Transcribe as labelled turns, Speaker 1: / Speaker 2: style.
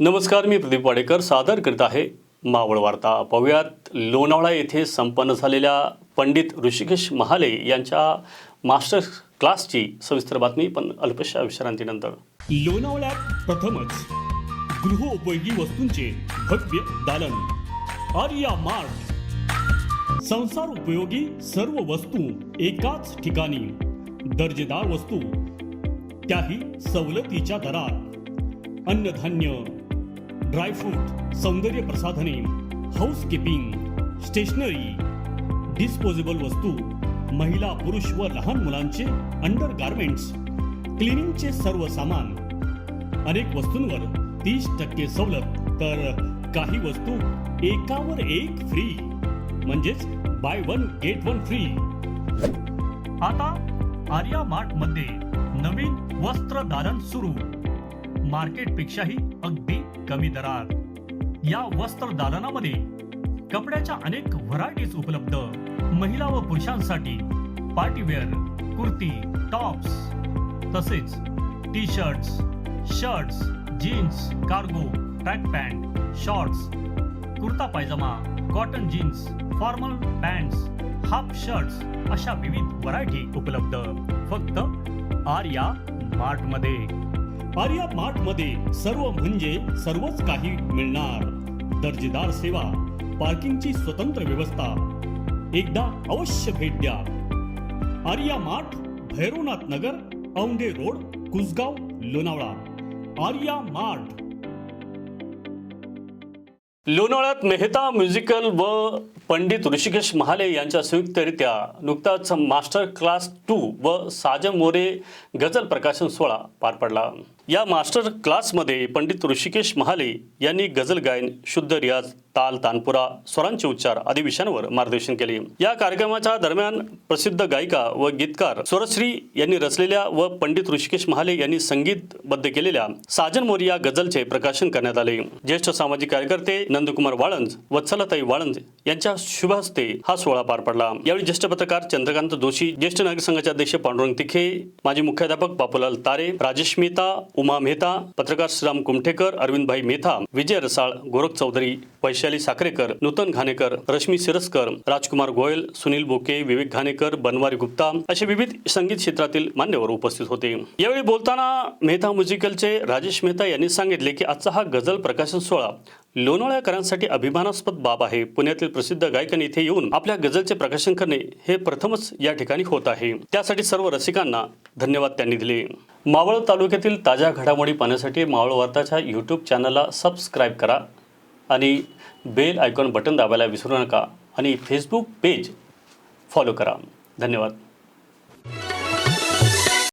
Speaker 1: नमस्कार, मी प्रदीप वाडेकर सादर करीत आहे मावळ वार्ता। पाहुयात लोणावळा येथे संपन्न झालेल्या पंडित ऋषिकेश महाले यांच्या मास्टर क्लासची सविस्तर बातमी, पण अल्पशा विश्रांतीनंतर।
Speaker 2: लोणावळ्यात प्रथमच गृहोपयोगी वस्तूंचे भव्य दालन। आर्या मार्ट, संसार उपयोगी सर्व वस्तू एकाच ठिकाणी, दर्जेदार वस्तू त्याही सवलतीच्या दरात। अन्नधान्य, ड्रायफ्रूट, सौंदर्य प्रसाधने, हाऊसकीपिंग, स्टेशनरी, डिस्पोजेबल वस्तू, महिला पुरुष व लहान मुलांचे अंडर गारमेंट्स, क्लिनिंगचे सर्व सामान। अनेक वस्तूंवर 30% सवलत, तर काही वस्तू एकावर एक फ्री, म्हणजेच by one get one free. आता आर्या मार्ट मध्ये नवीन वस्त्र दालन सुरू, मार्केटपेक्षाही अगदी कमी दरात। या वस्त्र दालनामध्ये कपड्याच्या अनेक व्हरायटीज उपलब्ध। महिला व पुरुषांसाठी पार्टीवेअर, कुर्ती, टॉप्स, तसेच T shirts, shirts, jeans, cargo, track pant, shorts, kurta pyjama, cotton jeans, formal pants, half shirts अशा विविध व्हरायटी उपलब्ध फक्त आर्या मार्ट मध्ये। आर्या मार्ट मध्ये सर्व म्हणजे सर्वच काही मिळणार। दर्जेदार सेवा, पार्किंगची स्वतंत्र व्यवस्था। एकदा अवश्य भेट द्या। Arya mart, Bhairavnath Nagar, Aundhe road, Kusgaon, Lonavala. Arya mart.
Speaker 1: लोणावळ्यात मेहता म्युझिकल व पंडित ऋषिकेश महाले यांच्या संयुक्तरित्या नुकताच मास्टर क्लास 2 व साजन मोरे गझल प्रकाशन सोहळा पार पडला। या मास्टर क्लासमध्ये पंडित ऋषिकेश महाले यांनी गझल गायन, शुद्ध रियाज, ताल, तानपुरा, स्वरांचे उच्चार आदी विषयांवर मार्गदर्शन केले। या कार्यक्रमाच्या दरम्यान प्रसिद्ध गायिका व गीतकार स्वरश्री यांनी रचलेल्या व पंडित ऋषिकेश महाले यांनी संगीतबद्ध केलेल्या साजन मोरे या गझलचे प्रकाशन करण्यात आले। ज्येष्ठ सामाजिक कार्यकर्ते नंदकुमार वाळंज, वत्सलाताई वाळंज यांच्या शुभ हस्ते हा सोहळा पार पडला। यावेळी ज्येष्ठ पत्रकार चंद्रकांत जोशी, ज्येष्ठ नागरिक संघाचे अध्यक्ष पांडुरंग तिखे, माजी मुख्याध्यापक बापूलाल तारे, राजेश मेहता, उमा मेहता, पत्रकार श्रीराम कुमठेकर, अरविंदभाई मेहता, विजय रसाळ, गोरख चौधरी, वैशाली साखरेकर, नूतन घाणेकर, रश्मी सिरस्कर, राजकुमार गोयल, सुनील बोके, विवेक घाणेकर, बनवारी गुप्ता असे विविध संगीत क्षेत्रातील मान्यवर उपस्थित होते। यावेळी बोलताना मेहता म्युझिकलचे राजेश मेहता यांनी सांगितले की आजचा हा गझल प्रकाशन सोहळा लोणावळ्याकरांसाठी अभिमानास्पद बाब आहे। पुण्यातील प्रसिद्ध गायकांनी इथे येऊन आपल्या गझलचे प्रकाशन करणे हे प्रथमच या ठिकाणी होत आहे। त्यासाठी सर्व रसिकांना धन्यवाद त्यांनी दिले। मावळ तालुक्यातील ताज्या घडामोडी पाहण्यासाठी मावळ वार्ताच्या यूट्यूब चॅनलला सबस्क्राईब करा आणि बेल आयकॉन बटन दाबायला विसरू नका आणि फेसबुक पेज फॉलो करा। धन्यवाद।